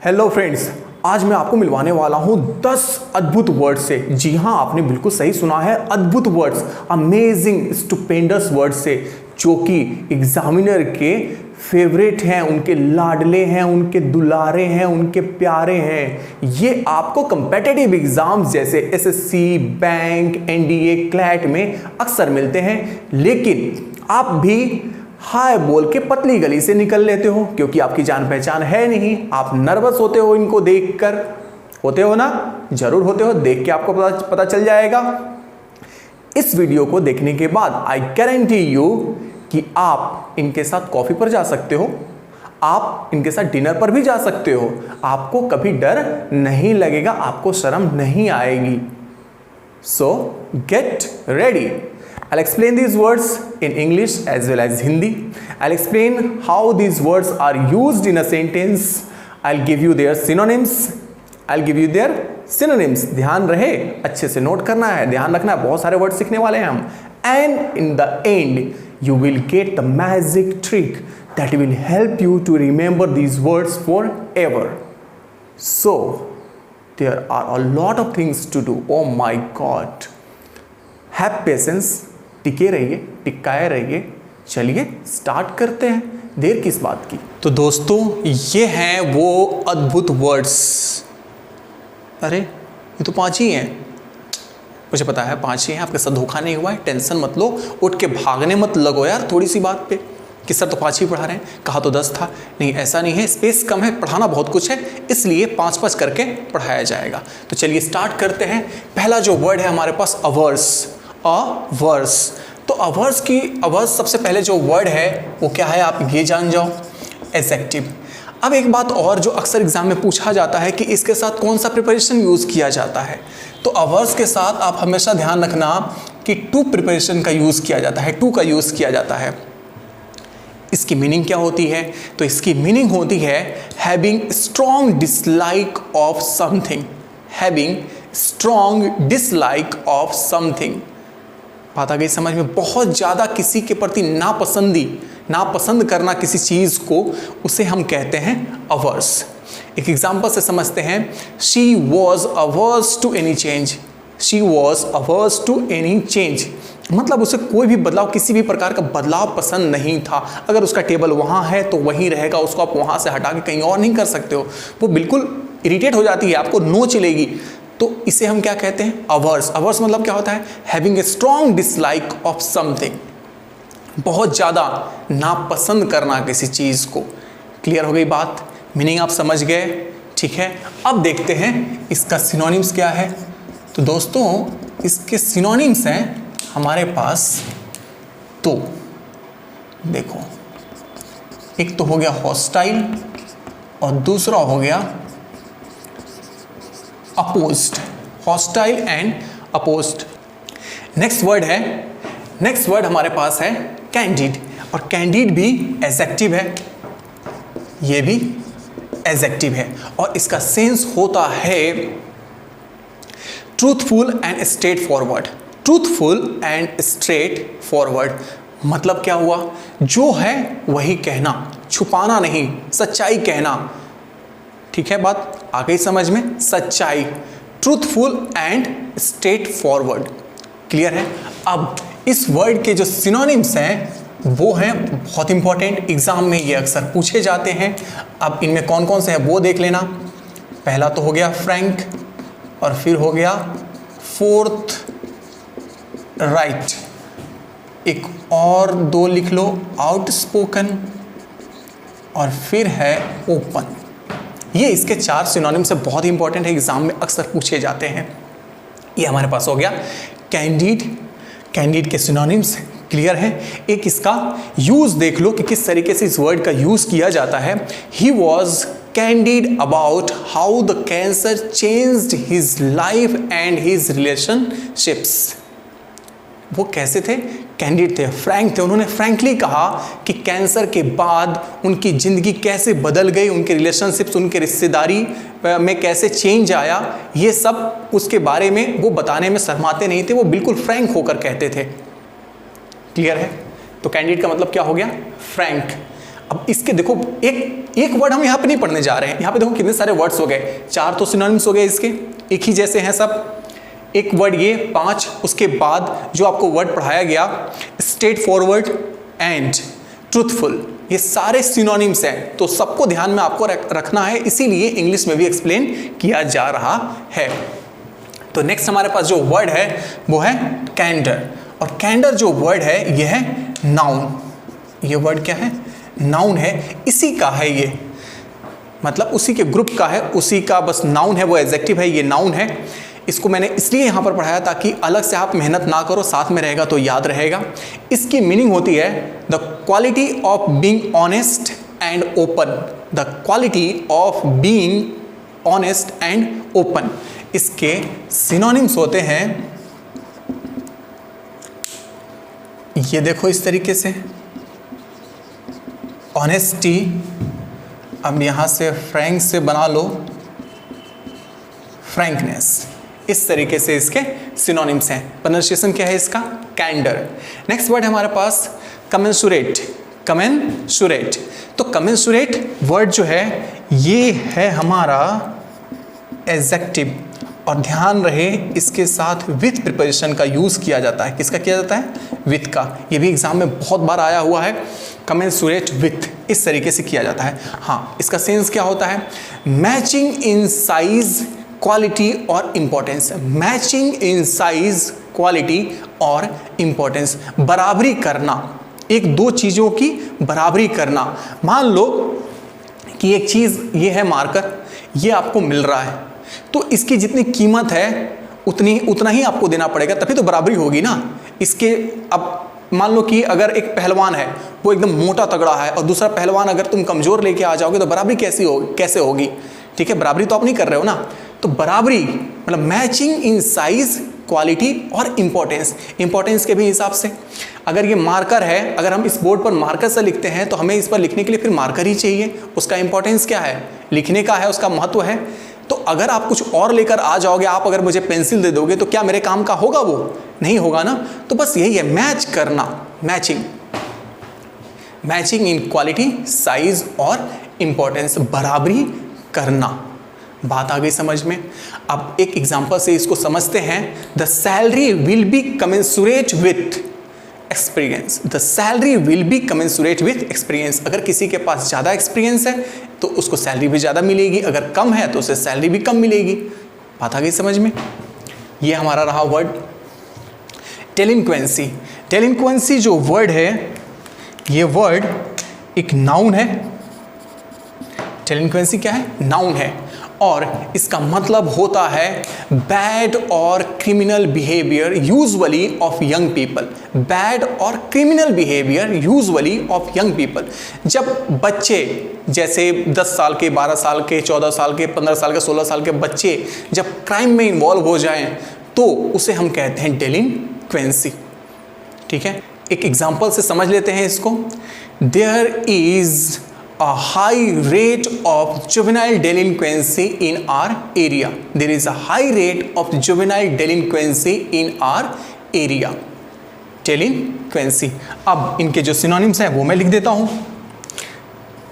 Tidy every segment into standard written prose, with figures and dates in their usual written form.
Hello friends, आज मैं आपको मिलवाने वाला हूं 10 अद्भुत वर्ड्स से। जी हां, आपने बिल्कुल सही सुना है, अद्भुत वर्ड्स, अमेजिंग स्टुपेंडस वर्ड्स से, जो कि एग्जामिनर के फेवरेट हैं, उनके लाडले हैं, उनके दुलारे हैं, उनके प्यारे हैं। ये आपको कंपेटिटिव एग्जाम्स जैसे एसएससी, बैंक, एनडीए, क्लैट में अक्सर मिलते हैं, लेकिन आप भी हाय बोल के पतली गली से निकल लेते हो क्योंकि आपकी जान पहचान है नहीं। आप नर्वस होते हो इनको देखकर, होते हो ना? जरूर होते हो, देख के आपको पता चल जाएगा। इस वीडियो को देखने के बाद आई गारंटी यू कि आप इनके साथ कॉफी पर जा सकते हो, आप इनके साथ डिनर पर भी जा सकते हो। आपको कभी डर नहीं लगेगा, आपको शर्म नहीं आएगी। सो get ready. I'll explain these words in English as well as Hindi. I'll explain how these words are used in a sentence. I'll give you their synonyms. ध्यान रहे, अच्छे से नोट करना है, ध्यान रखना है, बहुत सारे वर्ड सीखने वाले हैं हम। And in the end, you will get the magic trick that will help you to remember these words forever. So, there are a lot of things to do. Oh my God. Have patience. टिके रहिए, टिकाए रहिए। चलिए start करते हैं, देर किस बात की। तो दोस्तों, ये हैं वो अद्भुत वर्ड्स। अरे ये तो 5 ही हैं, मुझे पता है 5 ही हैं, आपके साथ धोखा नहीं हुआ है, टेंशन मत लो, उठ के भागने मत लगो यार थोड़ी सी बात पे कि सर तो 5 ही पढ़ा रहे हैं, कहा तो 10 था। नहीं, ऐसा नहीं है, स्पेस कम है, पढ़ाना बहुत कुछ है, इसलिए 5-5 करके पढ़ाया जाएगा। तो चलिए स्टार्ट करते हैं। पहला जो वर्ड है हमारे पास, अवर्स। अवर्स। तो अवर्स सबसे पहले जो वर्ड है वो क्या है, आप ये जान जाओ, एडजेक्टिव। अब एक बात और जो अक्सर एग्जाम में पूछा जाता है कि इसके साथ कौन सा प्रिपरेशन यूज़ किया जाता है। तो अवर्स के साथ आप हमेशा ध्यान रखना कि टू प्रिपरेशन का यूज़ किया जाता है, टू का यूज़ किया जाता है। इसकी मीनिंग क्या होती है? तो इसकी मीनिंग होती है having strong dislike of something. Having strong dislike of something. बात आ गई समझ में? बहुत ज़्यादा किसी के प्रति नापसंद करना किसी चीज़ को, उसे हम कहते हैं अवर्स। एक एग्जाम्पल से समझते हैं, she was averse to any change. She was averse to any change मतलब उसे कोई भी बदलाव, किसी भी प्रकार का बदलाव पसंद नहीं था। अगर उसका टेबल वहाँ है तो वहीं रहेगा, उसको आप वहाँ से हटा के कहीं और नहीं कर सकते हो। वो बिल्कुल इरिटेट हो जाती है, आपको नो चलेगी। तो इसे हम क्या कहते हैं? अवर्स। अवर्स मतलब क्या होता है? Having a strong dislike of something. बहुत ज़्यादा नापसंद करना किसी चीज़ को। क्लियर हो गई बात? मीनिंग आप समझ गए? ठीक है, अब देखते हैं इसका सिनोनिम्स क्या है। तो दोस्तों, इसके सिनोनिम्स हैं हमारे पास तो देखो, एक तो हो गया हॉस्टाइल और दूसरा हो गया opposed. Hostile and opposed. Next word हमारे पास है कैंडिड, और कैंडिड भी एडजेक्टिव है, ये भी एडजेक्टिव है, और इसका सेंस होता है truthful and straight forward. Truthful and straight forward मतलब क्या हुआ? जो है वही कहना, छुपाना नहीं, सच्चाई कहना। ठीक है, बात आ गई समझ में? सच्चाई, truthful and straight forward. Clear है? अब इस वर्ड के जो सिनोनिम्स हैं वो हैं बहुत इंपॉर्टेंट, एग्जाम में ये अक्सर पूछे जाते हैं। अब इनमें कौन कौन से हैं वो देख लेना। पहला तो हो गया फ्रैंक, और फिर हो गया फोर्थ राइट, एक और 2 लिख लो, आउटस्पोकन, और फिर है ओपन। ये इसके 4 सिनोनिम से बहुत इंपॉर्टेंट है, एग्जाम में अक्सर पूछे जाते हैं। ये हमारे पास हो गया कैंडिड। कैंडिड के सिनोनिम्स क्लियर है। एक इसका यूज देख लो कि किस तरीके से इस वर्ड का यूज किया जाता है। He was candid about how the cancer changed his life and his relationships. वो कैसे थे? कैंडिड थे, फ्रैंक थे। उन्होंने फ्रैंकली कहा कि कैंसर के बाद उनकी ज़िंदगी कैसे बदल गई, उनके रिलेशनशिप्स, उनके रिश्तेदारी में कैसे चेंज आया, ये सब उसके बारे में वो बताने में शर्माते नहीं थे, वो बिल्कुल फ्रैंक होकर कहते थे। क्लियर है? तो कैंडिड का मतलब क्या हो गया? फ्रैंक। अब इसके देखो एक एक वर्ड हम यहाँ पे नहीं पढ़ने जा रहे हैं, यहाँ पे देखो कितने सारे वर्ड्स हो गए, 4 तो सिनोनिम्स हो गए इसके, एक ही जैसे हैं सब, एक वर्ड ये 5, उसके बाद जो आपको वर्ड पढ़ाया गया स्ट्रेट फॉरवर्ड एंड ट्रूथफुल, ये सारे सिनोनिम्स हैं, तो सबको ध्यान में आपको रखना है, इसीलिए इंग्लिश में भी एक्सप्लेन किया जा रहा है। तो नेक्स्ट हमारे पास जो वर्ड है वो है कैंडर, और कैंडर जो वर्ड है ये है नाउन। ये वर्ड क्या है? नाउन है, इसी का है ये, मतलब उसी के ग्रुप का है, उसी का बस नाउन है, वो एडजेक्टिव है, ये नाउन है। इसको मैंने इसलिए यहाँ पर पढ़ाया ताकि अलग से आप मेहनत ना करो, साथ में रहेगा तो याद रहेगा। इसकी मीनिंग होती है the quality of being honest and open, the quality of being honest and open. इसके सिनोनिम्स होते हैं, ये देखो इस तरीके से, ऑनेस्टी, अब यहाँ से फ्रैंक से बना लो फ्रैंकनेस, इस तरीके से इसके सिनोनिम्स हैं। प्रोनाउंसिएशन क्या है इसका? कैंडर। नेक्स्ट वर्ड है हमारे पास कमेंसुरेट, कमेंसुरेट। तो कमेंसुरेट वर्ड जो है ये है हमारा एडजेक्टिव, और ध्यान रहे इसके साथ विथ प्रिपोजिशन का यूज किया जाता है। किसका किया जाता है? विथ का। ये भी एग्जाम में बहुत बार आया हुआ है, कमेंसुरेट विथ, इस तरीके से किया जाता है। हाँ, इसका सेंस क्या होता है? मैचिंग इन साइज, क्वालिटी और importance. Matching in size, quality और इंपॉर्टेंस, बराबरी करना, एक दो चीज़ों की बराबरी करना। मान लो कि एक चीज़ ये है मार्कर, ये आपको मिल रहा है, तो इसकी जितनी कीमत है उतना ही आपको देना पड़ेगा, तभी तो बराबरी होगी ना इसके। अब मान लो कि अगर एक पहलवान है वो एकदम मोटा तगड़ा है और दूसरा पहलवान अगर तुम कमज़ोर लेके आ जाओगे तो बराबरी कैसे होगी? ठीक है, बराबरी तो आप नहीं कर रहे हो ना। तो बराबरी मतलब मैचिंग इन साइज, क्वालिटी और इंपॉर्टेंस, इंपॉर्टेंस के भी हिसाब से। अगर ये मार्कर है, अगर हम इस बोर्ड पर मार्कर से लिखते हैं तो हमें इस पर लिखने के लिए फिर मार्कर ही चाहिए, उसका इंपॉर्टेंस क्या है? लिखने का है, उसका महत्व है। तो अगर आप कुछ और लेकर आ जाओगे, आप अगर मुझे पेंसिल दे दोगे तो क्या मेरे काम का होगा? वो नहीं होगा ना। तो बस यही है, मैच करना, matching, matching in quality, size और इंपॉर्टेंस, बराबरी करना। बात आ गई समझ में? अब एक एग्जांपल से इसको समझते हैं। The salary will be commensurate with experience, the salary will be commensurate with experience. अगर किसी के पास ज़्यादा एक्सपीरियंस है तो उसको सैलरी भी ज़्यादा मिलेगी, अगर कम है तो उसे सैलरी भी कम मिलेगी। बात आ गई समझ में? ये हमारा रहा वर्ड डेलिंक्वेंसी। डेलिंक्वेंसी जो वर्ड है, ये वर्ड एक नाउन है। डेलिंक्वेंसी क्या है? नाउन है, और इसका मतलब होता है बैड और criminal behaviour usually of young people. Bad और criminal behaviour usually of young people. जब बच्चे जैसे 10 साल के, 12 साल के, 14 साल के, 15 साल के, 16 साल के बच्चे जब क्राइम में इन्वॉल्व हो जाएं तो उसे हम कहते हैं डेलिंक्वेंसी। ठीक है, एक एग्जाम्पल से समझ लेते हैं इसको। There is a high rate of juvenile delinquency in our area. There is a high rate of juvenile delinquency in our area. Delinquency. अब इनके जो सिनोनिम्स हैं वो मैं लिख देता हूँ।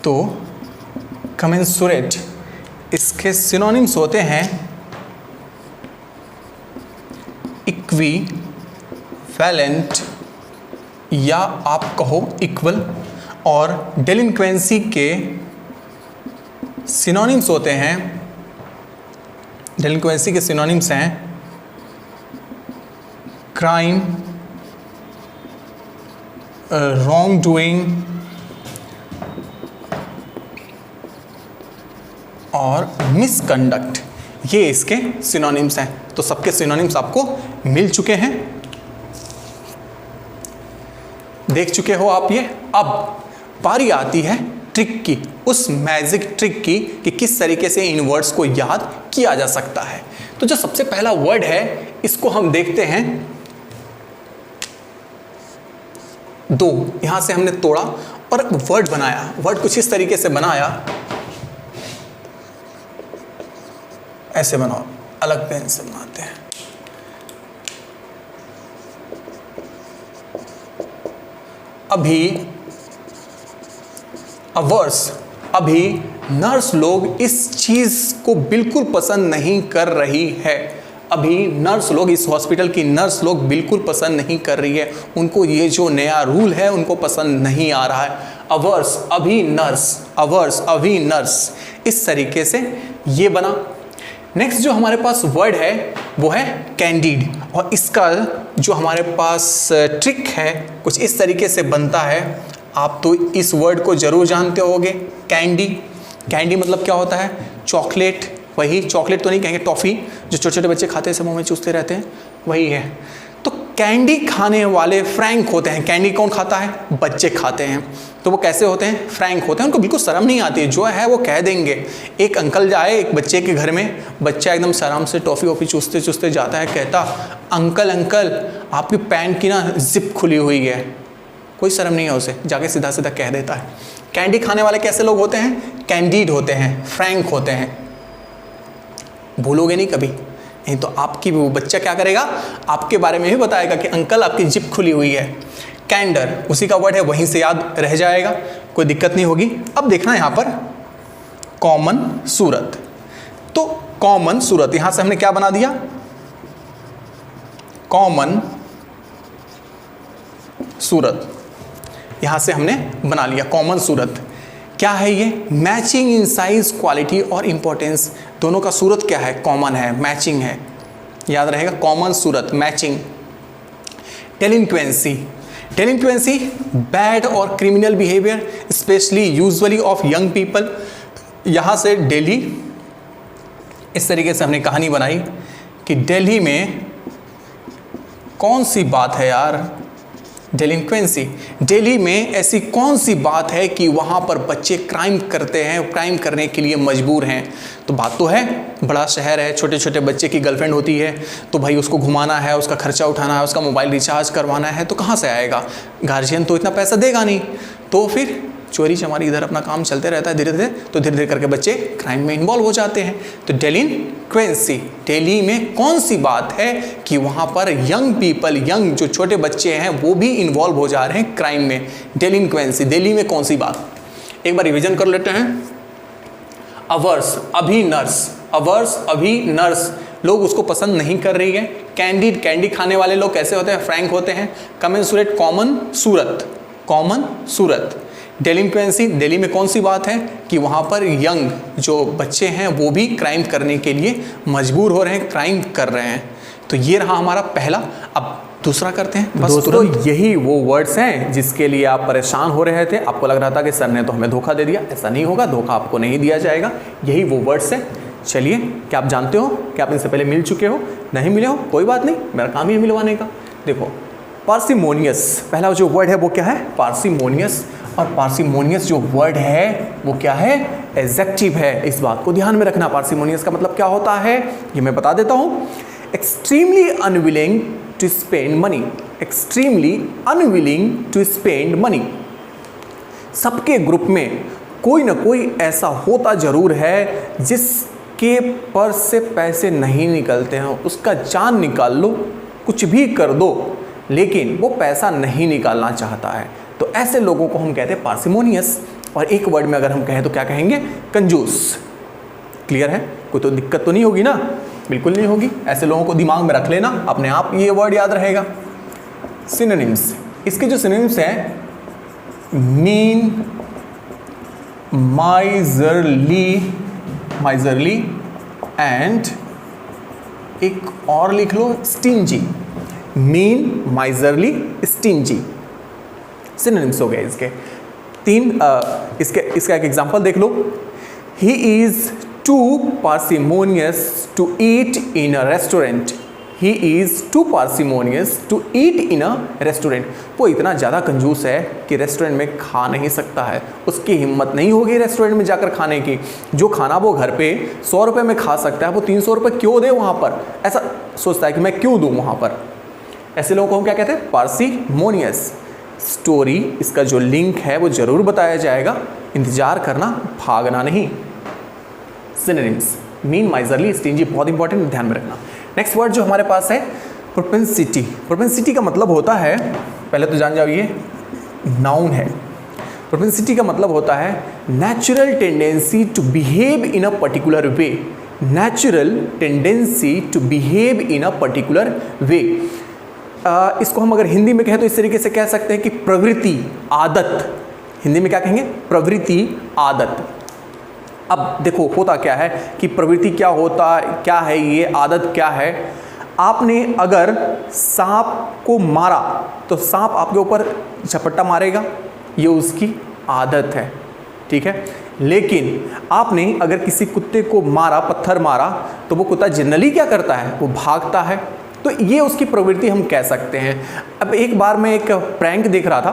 तो commensurate, इसके सिनोनिम्स होते हैं इक्विवेलेंट, या आप कहो इक्वल, और डेलिंक्वेंसी के सिनोनिम्स होते हैं, डेलिंक्वेंसी के सिनोनिम्स हैं क्राइम, रॉन्ग डूइंग और मिसकंडक्ट। ये इसके सिनोनिम्स हैं। तो सबके सिनोनिम्स आपको मिल चुके हैं, देख चुके हो आप ये। अब बारी आती है ट्रिक की, उस मैजिक ट्रिक की कि किस तरीके से इन वर्ड्स को याद किया जा सकता है। तो जो सबसे पहला वर्ड है इसको हम देखते हैं। 2 यहां से हमने तोड़ा और वर्ड बनाया। वर्ड कुछ इस तरीके से बनाया, ऐसे बनाओ, अलग पेन से बनाते हैं। अवर्स, अभी नर्स लोग इस चीज़ को बिल्कुल पसंद नहीं कर रही है। अभी नर्स लोग, इस हॉस्पिटल की नर्स लोग बिल्कुल पसंद नहीं कर रही है, उनको ये जो नया रूल है उनको पसंद नहीं आ रहा है। अवर्स, अभी नर्स, अवर्स, अभी नर्स, इस तरीके से ये बना। नेक्स्ट जो हमारे पास वर्ड है वो है कैंडिड, और इसका जो हमारे पास ट्रिक है कुछ इस तरीके से बनता है। आप तो इस वर्ड को जरूर जानते होंगे, कैंडी। कैंडी मतलब क्या होता है? चॉकलेट। वही चॉकलेट तो नहीं कहेंगे, टॉफ़ी जो छोटे छोटे बच्चे खाते हैं, सब मुंह में चूसते रहते हैं, वही है। तो कैंडी खाने वाले फ्रैंक होते हैं। कैंडी कौन खाता है? बच्चे खाते हैं। तो वो कैसे होते हैं? फ्रैंक होते हैं। उनको बिल्कुल शर्म नहीं आती है, जो है वो कह देंगे। एक अंकल जाए एक बच्चे के घर में, बच्चा एकदम शर्म से टॉफ़ी वॉफ़ी चूसते चूसते जाता है, कहता अंकल अंकल आपकी पैंट की ना जिप खुली हुई है। कोई शर्म नहीं है उसे, जाके सीधा सीधा कह देता है। कैंडी खाने वाले कैसे लोग होते हैं? कैंडिड होते हैं, फ्रैंक होते हैं। भूलोगे नहीं कभी, नहीं तो आपकी वो बच्चा क्या करेगा, आपके बारे में भी बताएगा कि अंकल आपकी जिप खुली हुई है। कैंडर उसी का वर्ड है, वहीं से याद रह जाएगा, कोई दिक्कत नहीं होगी। अब देखना यहाँ पर कॉमन सूरत। तो कॉमन सूरत, यहां से हमने क्या बना दिया? कॉमन सूरत, यहां से हमने बना लिया कॉमन सूरत। क्या है ये? मैचिंग इन साइज, क्वालिटी और इंपॉर्टेंस। दोनों का सूरत क्या है? कॉमन है, मैचिंग है, याद रहेगा कॉमन सूरत, मैचिंग। डेलिंक्वेंसी, डेलिंक्वेंसी बैड और criminal behaviour, specially usually of young people. यहाँ से दिल्ली, इस तरीके से हमने कहानी बनाई कि दिल्ली में कौन सी बात है यार, डेलिंक्वेंसी, दिल्ली में ऐसी कौन सी बात है कि वहाँ पर बच्चे क्राइम करते हैं, क्राइम करने के लिए मजबूर हैं। तो बात तो है, बड़ा शहर है, छोटे छोटे बच्चे की गर्लफ्रेंड होती है, तो भाई उसको घुमाना है, उसका खर्चा उठाना है, उसका मोबाइल रिचार्ज करवाना है, तो कहाँ से आएगा? गार्जियन तो इतना पैसा देगा नहीं। तो फिर चोरी चमारी इधर अपना काम चलते रहता है धीरे धीरे, तो धीरे धीरे करके बच्चे क्राइम में इन्वॉल्व हो जाते हैं। तो डेलिंक्वेंसी, दिल्ली में कौन सी बात है कि वहाँ पर यंग पीपल, यंग जो छोटे बच्चे हैं वो भी इन्वॉल्व हो जा रहे हैं क्राइम में। डेलिंक्वेंसी, दिल्ली में कौन सी बात? एक बार रिविजन कर लेते हैं। अवर्स, अभी नर्स, अवर्स अभी नर्स, लोग उसको पसंद नहीं कर रही है। कैंडिड, कैंडी खाने वाले लोग कैसे होते हैं? फ्रैंक होते हैं। कमेंसुरेट, कॉमन सूरत, कॉमन सूरत। डेलिंक्वेंसी, दिल्ली में कौन सी बात है कि वहाँ पर यंग जो बच्चे हैं वो भी क्राइम करने के लिए मजबूर हो रहे हैं, क्राइम कर रहे हैं। तो ये रहा हमारा पहला। अब दूसरा करते हैं। दोस्तों यही वो वर्ड्स हैं जिसके लिए आप परेशान हो रहे थे, आपको लग रहा था कि सर ने तो हमें धोखा दे दिया। ऐसा नहीं होगा, धोखा आपको नहीं दिया जाएगा, यही वो वर्ड्स हैं। चलिए, क्या आप जानते हो कि आप इनसे पहले मिल चुके हो? नहीं मिले हो कोई बात नहीं, मेरा काम ही है मिलवाने का। देखो, पार्सिमोनियस, पहला जो वर्ड है वो क्या है? पार्सिमोनियस। और पार्सिमोनियस जो वर्ड है वो क्या है? एडजेक्टिव है। इस बात को ध्यान में रखना। पार्सिमोनियस का मतलब क्या होता है ये मैं बता देता हूँ। Extremely unwilling to spend money, extremely unwilling to spend money. सबके ग्रुप में कोई ना कोई ऐसा होता जरूर है जिसके पर्स से पैसे नहीं निकलते हैं। उसका जान निकाल लो, कुछ भी कर दो, लेकिन वो पैसा नहीं निकालना चाहता है। तो ऐसे लोगों को हम कहते हैं पार्सिमोनियस। और एक वर्ड में अगर हम कहें तो क्या कहेंगे? कंजूस। क्लियर है? कोई तो दिक्कत तो नहीं होगी ना? बिल्कुल नहीं होगी। ऐसे लोगों को दिमाग में रख लेना, अपने आप ये वर्ड याद रहेगा। सिनोनिम्स, इसके जो सिनोनिम्स हैं, मीन, माइजरली, माइजरली एंड एक और लिख लो, stingy. Mean, miserly, stingy synonyms हो गए इसके तीन। इसका एक एग्जांपल देख लो। He is too parsimonious to eat in a restaurant. He is too parsimonious to eat in a restaurant. वो इतना ज़्यादा कंजूस है कि रेस्टोरेंट में खा नहीं सकता है, उसकी हिम्मत नहीं होगी रेस्टोरेंट में जाकर खाने की। जो खाना वो घर पे 100 रुपये में खा सकता है, वो 300 रुपये क्यों दे वहाँ पर? ऐसा सोचता है कि मैं क्यों दूँ वहाँ पर। ऐसे लोगों को हम क्या कहते हैं? पार्सिमोनियस। स्टोरी, इसका जो लिंक है वो जरूर बताया जाएगा, इंतजार करना, भागना नहीं। सिनोनिम्स, मीन, माइजरली, स्टिंजी, बहुत इंपॉर्टेंट, ध्यान में रखना। नेक्स्ट वर्ड जो हमारे पास है प्रोपेंसिटी। प्रोपेंसिटी का मतलब होता है, पहले तो जान जाओ, ये नाउन है। प्रोपेंसिटी का मतलब होता है natural tendency to behave in a particular way, natural tendency to behave in a particular way. इसको हम अगर हिंदी में कहें तो इस तरीके से कह सकते हैं कि प्रवृत्ति, आदत। हिंदी में क्या कहेंगे? प्रवृत्ति, आदत। अब देखो होता क्या है कि प्रवृत्ति क्या है, ये आदत क्या है। आपने अगर सांप को मारा तो सांप आपके ऊपर झपट्टा मारेगा, ये उसकी आदत है, ठीक है। लेकिन आपने अगर किसी कुत्ते को मारा, पत्थर मारा, तो वो कुत्ता जनरली क्या करता है? वो भागता है। तो ये उसकी प्रवृत्ति हम कह सकते हैं। अब एक बार मैं एक प्रैंक देख रहा था,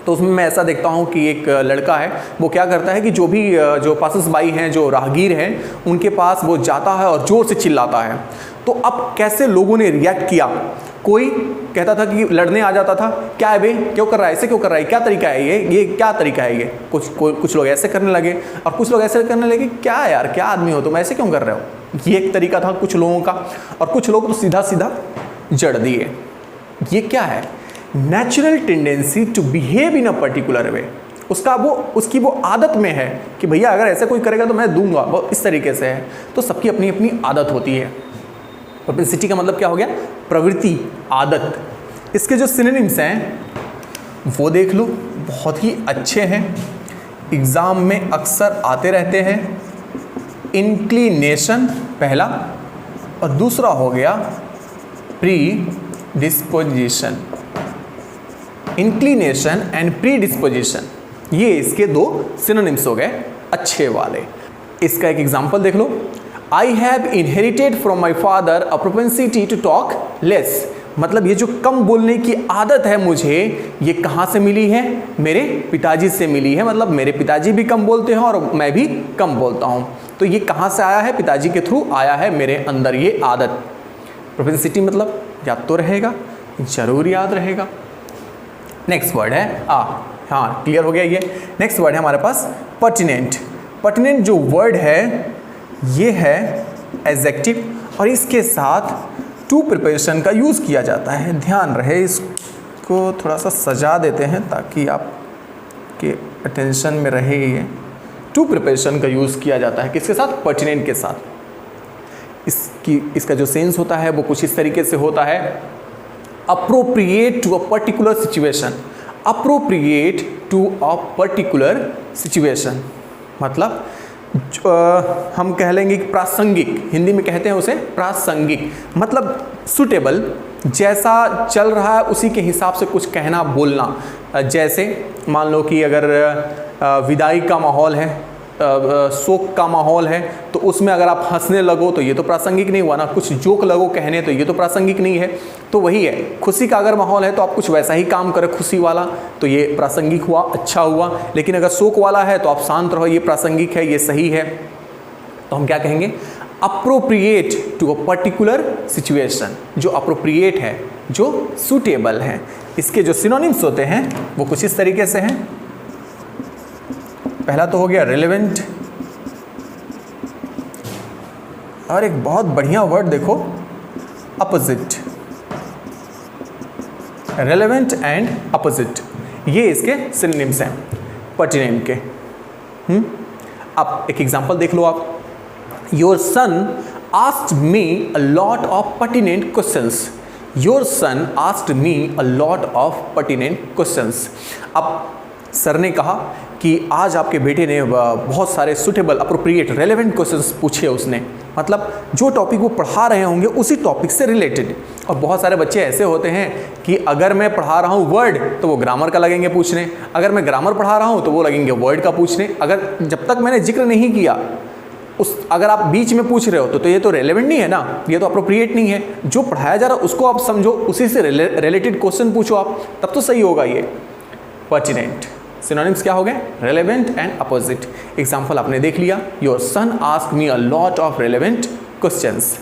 तो उसमें मैं ऐसा देखता हूँ कि एक लड़का है, वो क्या करता है कि जो पासस बाई हैं, जो राहगीर हैं, उनके पास वो जाता है और ज़ोर से चिल्लाता है। तो अब कैसे लोगों ने रिएक्ट किया, कोई कहता था कि लड़ने आ जाता था, क्या है बे, क्यों कर रहा है, ऐसे क्यों कर रहा है, क्या तरीका है ये क्या तरीका है ये। कुछ लोग ऐसे करने लगे और कुछ लोग ऐसे करने लगे, क्या यार, क्या आदमी हो तुम, ऐसे क्यों कर रहे हो। ये एक तरीका था कुछ लोगों का। और कुछ लोग तो सीधा सीधा जड़ दिए। ये क्या है? Natural tendency to behave in a particular way. उसकी वो आदत में है कि भैया अगर ऐसे कोई करेगा तो मैं दूंगा, वो इस तरीके से है। तो सबकी अपनी अपनी आदत होती है। प्रोपेंसिटी का मतलब क्या हो गया? प्रवृत्ति, आदत। इसके जो सिनोनिम्स हैं वो देख लो, बहुत ही अच्छे हैं, एग्ज़ाम में अक्सर आते रहते हैं। इंक्लिनेशन पहला, और दूसरा हो गया pre disposition. Inclination and pre disposition, ये इसके दो सिनोनिम्स हो गए अच्छे वाले। इसका एक एग्जाम्पल देख लो। I have inherited from my father a propensity to talk less. मतलब ये जो कम बोलने की आदत है मुझे, ये कहाँ से मिली है? मेरे पिताजी से मिली है। मतलब मेरे पिताजी भी कम बोलते हैं और मैं भी कम बोलता हूँ। तो ये कहाँ से आया है? पिताजी के थ्रू आया है मेरे अंदर ये आदत। प्रोपेंसिटी मतलब याद तो रहेगा, जरूर याद रहेगा। नेक्स्ट वर्ड है हाँ क्लियर हो गया ये। नेक्स्ट वर्ड है हमारे पास पर्टिनेंट। पर्टिनेंट जो वर्ड है ये है एडजेक्टिव, और इसके साथ टू प्रिपरेशन का यूज़ किया जाता है। ध्यान रहे, इसको थोड़ा सा सजा देते हैं ताकि आपके अटेंशन में रहे। ये टू प्रिपरेशन का यूज़ किया जाता है किसके साथ? पर्टिनेंट के साथ। इसका जो सेंस होता है वो कुछ इस तरीके से होता है, appropriate to a particular situation. Appropriate to a particular situation मतलब हम कह लेंगे कि प्रासंगिक, हिंदी में कहते हैं उसे प्रासंगिक। मतलब सूटेबल, जैसा चल रहा है उसी के हिसाब से कुछ कहना बोलना। जैसे मान लो कि अगर विदाई का माहौल है, शोक का माहौल है, तो उसमें अगर आप हंसने लगो तो ये तो प्रासंगिक नहीं हुआ ना। कुछ जोक लगो कहने तो ये तो प्रासंगिक नहीं है। तो वही है, खुशी का अगर माहौल है तो आप कुछ वैसा ही काम करें खुशी वाला, तो ये प्रासंगिक हुआ, अच्छा हुआ। लेकिन अगर शोक वाला है तो आप शांत रहो, ये प्रासंगिक है, ये सही है। तो हम क्या कहेंगे? Appropriate to a particular situation. जो अप्रोप्रिएट है, जो सूटेबल है। इसके जो सिनोनिम्स होते हैं वो कुछ इस तरीके से हैं। पहला तो हो गया रेलेवेंट, और एक बहुत बढ़िया वर्ड देखो, अपोजिट। रेलेवेंट एंड अपोजिट, ये इसके सिनोनिम्स हैं पर्टिनेंट के। अब एक एग्जांपल देख लो आप। Your son asked me a lot of pertinent questions. Your son asked me a lot of pertinent questions. अब सर ने कहा कि आज आपके बेटे ने बहुत सारे सूटेबल, अप्रोप्रिएट, रेलेवेंट क्वेश्चंस पूछे उसने। मतलब जो टॉपिक वो पढ़ा रहे होंगे उसी टॉपिक से रिलेटेड। और बहुत सारे बच्चे ऐसे होते हैं कि अगर मैं पढ़ा रहा हूँ वर्ड तो वो ग्रामर का लगेंगे पूछने, अगर मैं ग्रामर पढ़ा रहा हूँ तो वो लगेंगे वर्ड का पूछने। अगर जब तक मैंने जिक्र नहीं किया अगर आप बीच में पूछ रहे हो तो ये तो रेलेवेंट नहीं है ना, ये तो अप्रोप्रिएट नहीं है। जो पढ़ाया जा रहा है उसको आप समझो, उसी से रिलेटेड क्वेश्चन पूछो आप, तब तो सही होगा ये। पर्टिनेंट सिनोनिम्स क्या हो गए? Relevant and opposite. एग्जाम्पल आपने देख लिया, your son asked me a lot of relevant questions.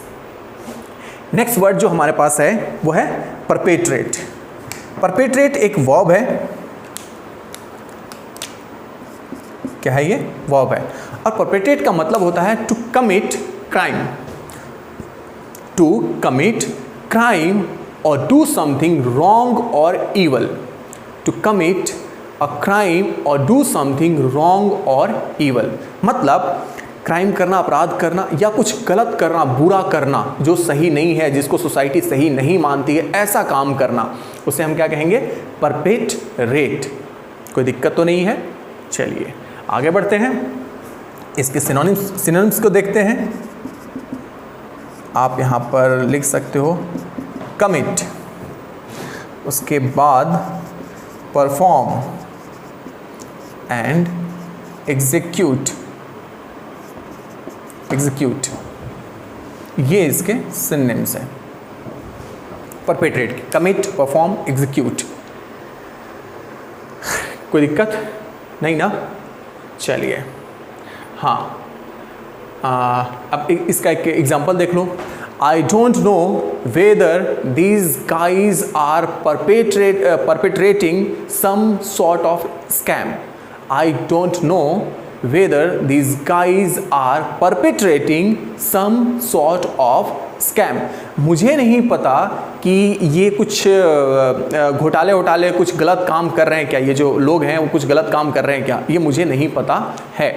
Next word जो हमारे पास है वो है परपेट्रेट। परपेट्रेट एक वर्ब है। क्या है ये? वर्ब है। और परपेट्रेट का मतलब होता है to commit crime. To commit crime or do something wrong or evil. To commit a crime or do something wrong or evil. मतलब क्राइम करना, अपराध करना या कुछ गलत करना, बुरा करना जो सही नहीं है, जिसको सोसाइटी सही नहीं मानती है, ऐसा काम करना, उसे हम क्या कहेंगे? परपेट्रेट। कोई दिक्कत तो नहीं है? चलिए आगे बढ़ते हैं, इसके सिनोनिम्स को देखते हैं। आप यहाँ पर लिख सकते हो कमिट, उसके बाद परफॉर्म एंड एग्जीक्यूट। ये इसके सिनोनिम्स हैं परपेट्रेट के, कमिट, परफॉर्म, एग्जीक्यूट। कोई दिक्कत नहीं ना? चलिए हाँ, अब इसका एक एग्जांपल देख लो। I don't know whether these guys are perpetrating some sort of scam. I don't know whether these guys are perpetrating some sort of scam. मुझे नहीं पता कि ये कुछ घोटाले कुछ गलत काम कर रहे हैं क्या, ये जो लोग हैं वो कुछ गलत काम कर रहे हैं क्या, ये मुझे नहीं पता है।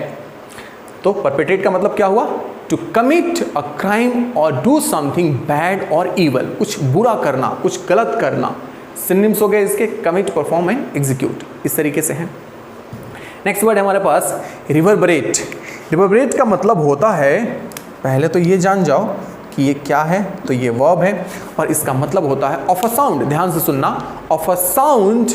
तो परपेट्रेट का मतलब क्या हुआ? To commit a crime or do something bad और ईवल, कुछ बुरा करना, कुछ गलत करना। सिनोनिम्स हो गए इसके कमिट, परफॉर्म एंड एग्जीक्यूट, इस तरीके से हैं। नेक्स्ट वर्ड है हमारे पास रिवर्बरेट। रिवर्बरेट का मतलब होता है, पहले तो ये जान जाओ कि ये क्या है, तो ये वर्ब है और इसका मतलब होता है ऑफ अ साउंड, ध्यान से सुनना, of a sound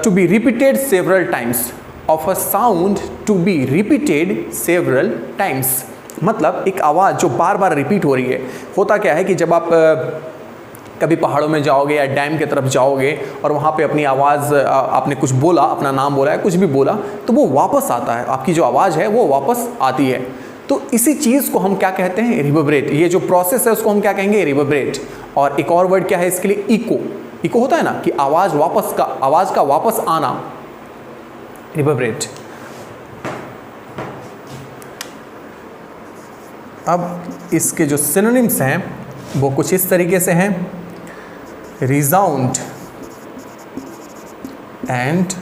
to be repeated several times. Of a sound to be repeated several times मतलब एक आवाज़ जो बार बार रिपीट हो रही है। होता क्या है कि जब आप कभी पहाड़ों में जाओगे या डैम की तरफ जाओगे और वहाँ पे अपनी आवाज़, आपने कुछ बोला, अपना नाम बोला है, कुछ भी बोला, तो वो वापस आता है, आपकी जो आवाज़ है वो वापस आती है। तो इसी चीज़ को हम क्या कहते हैं? रिवर्बरेट। ये जो प्रोसेस है उसको हम क्या कहेंगे? रिवर्बरेट। और एक और वर्ड क्या है इसके लिए? इको। इको होता है ना कि आवाज़ का वापस आना, रिवर्बरेट। अब इसके जो सिनोनिम्स हैं वो कुछ इस तरीके से हैं, resound and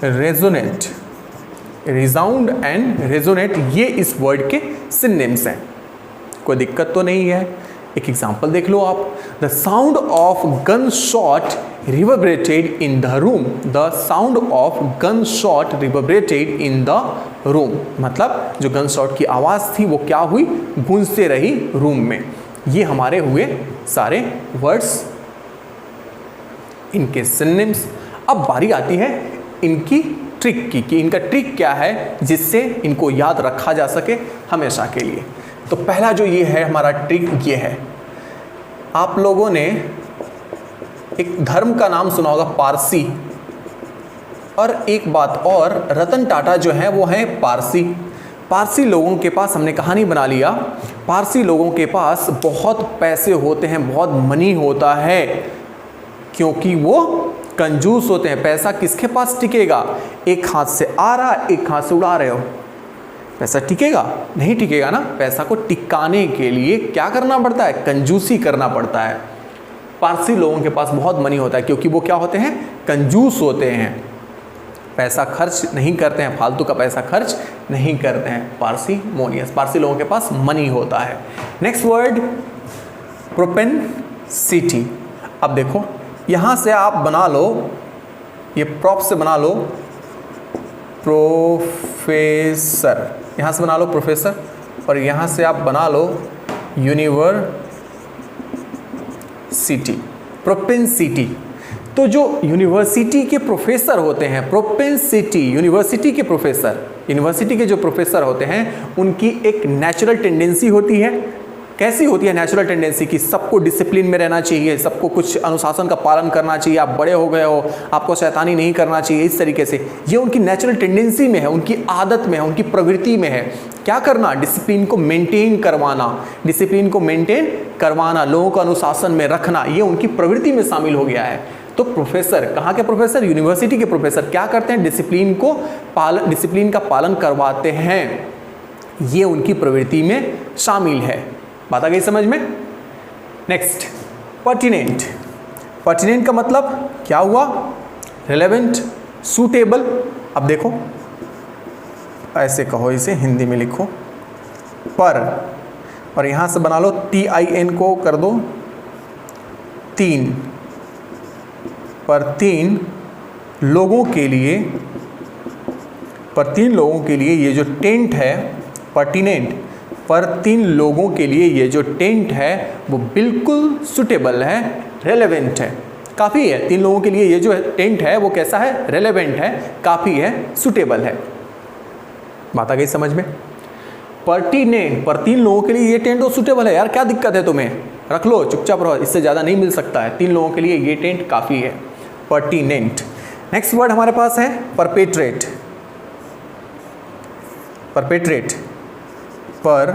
resonate. Resound and resonate ये इस वर्ड के सिनोनिम्स हैं। कोई दिक्कत तो नहीं है? एक एग्जांपल देख लो आप। The sound of gun shot reverberated in the room. The sound of gun shot reverberated in the room मतलब जो गन शॉट की आवाज़ थी वो क्या हुई? गूंजते रही रूम में। ये हमारे हुए सारे वर्ड्स, इनके सिनोनिम्स। अब बारी आती है इनकी ट्रिक की, कि इनका ट्रिक क्या है जिससे इनको याद रखा जा सके हमेशा के लिए। तो पहला जो ये है हमारा ट्रिक, ये है, आप लोगों ने एक धर्म का नाम सुना होगा, पारसी। और एक बात और, रतन टाटा जो है वो है पारसी। पारसी लोगों के पास, हमने कहानी बना लिया, पारसी लोगों के पास बहुत पैसे होते हैं, बहुत मनी होता है, क्योंकि वो कंजूस होते हैं। पैसा किसके पास टिकेगा? एक हाथ से आ रहा, एक हाथ से उड़ा रहे हो, पैसा टिकेगा? नहीं टिकेगा ना। पैसा को टिकाने के लिए क्या करना पड़ता है? कंजूसी करना पड़ता है। पारसी लोगों के पास बहुत मनी होता है क्योंकि वो क्या होते हैं? कंजूस होते हैं, पैसा खर्च नहीं करते हैं, फालतू का पैसा खर्च नहीं करते हैं। पार्सिमोनियस, पारसी लोगों के पास मनी होता है। Next word propensity. अब देखो यहाँ से आप बना लो, ये प्रॉप से बना लो प्रोफेसर, यहाँ से बना लो प्रोफेसर, और यहाँ से आप बना लो यूनिवर्सिटी, प्रोपेंसिटी। तो जो यूनिवर्सिटी के प्रोफेसर होते हैं, प्रोपेंसिटी, यूनिवर्सिटी के प्रोफेसर, यूनिवर्सिटी के जो प्रोफेसर होते हैं उनकी एक नेचुरल टेंडेंसी होती है। कैसी होती है नेचुरल टेंडेंसी? कि सबको डिसिप्लिन में रहना चाहिए, सबको कुछ अनुशासन का पालन करना चाहिए, आप बड़े हो गए हो, आपको शैतानी नहीं करना चाहिए, इस तरीके से। ये उनकी नेचुरल टेंडेंसी में है, उनकी आदत में है, उनकी प्रवृत्ति में है। क्या करना? डिसिप्लिन को मेंटेन करवाना, डिसिप्लिन को मेंटेन करवाना, लोगों को अनुशासन में रखना, ये उनकी प्रवृत्ति में शामिल हो गया है। तो प्रोफेसर, कहाँ के प्रोफेसर? यूनिवर्सिटी के प्रोफेसर क्या करते हैं? डिसिप्लिन का पालन करवाते हैं, ये उनकी प्रवृत्ति में शामिल है। बात आ गई समझ में? Next pertinent. पर्टिनेंट का मतलब क्या हुआ? Relevant, suitable. अब देखो ऐसे कहो, इसे हिंदी में लिखो पर, और यहाँ से बना लो TIN को कर दो 3, पर 3 लोगों के लिए, पर 3 लोगों के लिए ये जो टेंट है, पर्टिनेंट, पर 3 लोगों के लिए ये जो टेंट है वो बिल्कुल सुटेबल है, रेलेवेंट है, काफ़ी है। 3 लोगों के लिए ये जो टेंट है वो कैसा है, रेलेवेंट है, काफ़ी है, सुटेबल है। बात आ गई समझ में? पर्टिनेंट, पर 3 लोगों के लिए ये टेंट तो सुटेबल है यार, क्या दिक्कत है तुम्हें, रख लो चुपचाप रहो, इससे ज़्यादा नहीं मिल सकता है। 3 लोगों के लिए ये टेंट काफ़ी है, पर्टिनेंट। नेक्स्ट वर्ड हमारे पास है परपेट्रेट। परपेट्रेट, पर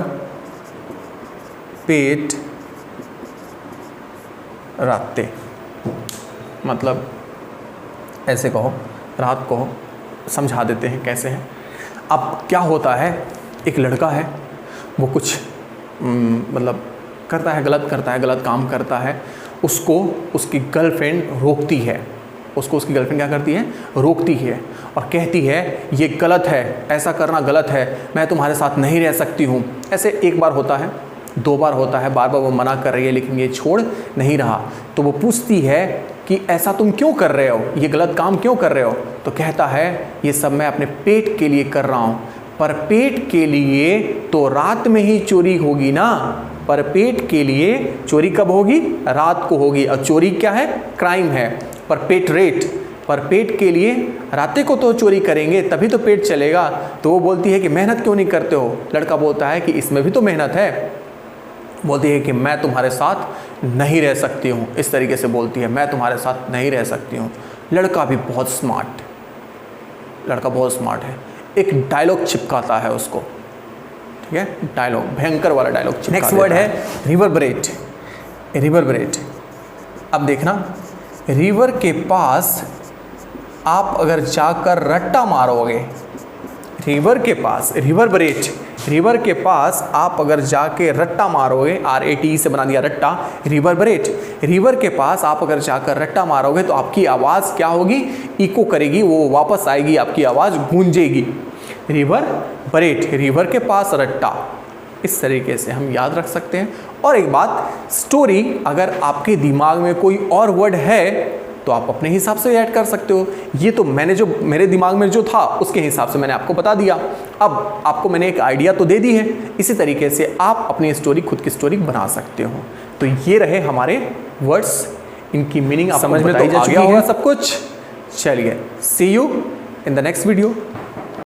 पेट राते, मतलब ऐसे कहो, रात को समझा देते हैं कैसे है। अब क्या होता है, एक लड़का है, वो कुछ मतलब करता है, गलत काम करता है, उसको उसकी गर्लफ्रेंड रोकती है, उसको उसकी गर्लफ्रेंड क्या करती है, रोकती है और कहती है ये गलत है, ऐसा करना गलत है, मैं तुम्हारे साथ नहीं रह सकती हूँ। ऐसे एक बार होता है, 2 बार होता है, बार बार वो मना कर रही है लेकिन ये छोड़ नहीं रहा। तो वो पूछती है कि ऐसा तुम क्यों कर रहे हो, ये गलत काम क्यों कर रहे हो? तो कहता है ये सब मैं अपने पेट के लिए कर रहा हूँ। पर पेट के लिए तो रात में ही चोरी होगी ना, पर पेट के लिए चोरी कब होगी, रात को होगी, और चोरी क्या है, क्राइम है। पर पेट रेट, पर पेट के लिए रातें को तो चोरी करेंगे तभी तो पेट चलेगा। तो वो बोलती है कि मेहनत क्यों नहीं करते हो? लड़का बोलता है कि इसमें भी तो मेहनत है। बोलती है कि मैं तुम्हारे साथ नहीं रह सकती हूँ, इस तरीके से बोलती है, मैं तुम्हारे साथ नहीं रह सकती हूँ। लड़का भी बहुत स्मार्ट, लड़का बहुत स्मार्ट है, एक डायलॉग चिपकाता है उसको, ठीक है, डायलॉग, भयंकर वाला डायलॉग चिपका। नेक्स्ट वर्ड है रिवर्बरेट। रिवर्बरेट, अब देखना, रिवर के पास आप अगर जाकर रट्टा मारोगे, रिवर के पास, रिवर्बरेट, रिवर के पास आप अगर जाके रट्टा मारोगे, RAT से बना दिया रट्टा, रिवर्बरेट, रिवर के पास आप अगर जाकर रट्टा मारोगे तो आपकी आवाज़ क्या होगी, इको करेगी, वो वापस आएगी, आपकी आवाज़ गूंजेगी। रिवर्बरेट, रिवर के पास रट्टा, इस तरीके से हम याद रख सकते हैं। और एक बात, स्टोरी अगर आपके दिमाग में कोई और वर्ड है तो आप अपने हिसाब से ऐड कर सकते हो। ये तो मैंने जो मेरे दिमाग में जो था उसके हिसाब से मैंने आपको बता दिया। अब आपको मैंने एक आइडिया तो दे दी है, इसी तरीके से आप अपनी स्टोरी, खुद की स्टोरी बना सकते हो। तो ये रहे हमारे वर्ड्स, इनकी मीनिंग समझ में तो आ गया होगा सब कुछ। चलिए, see you in the next video.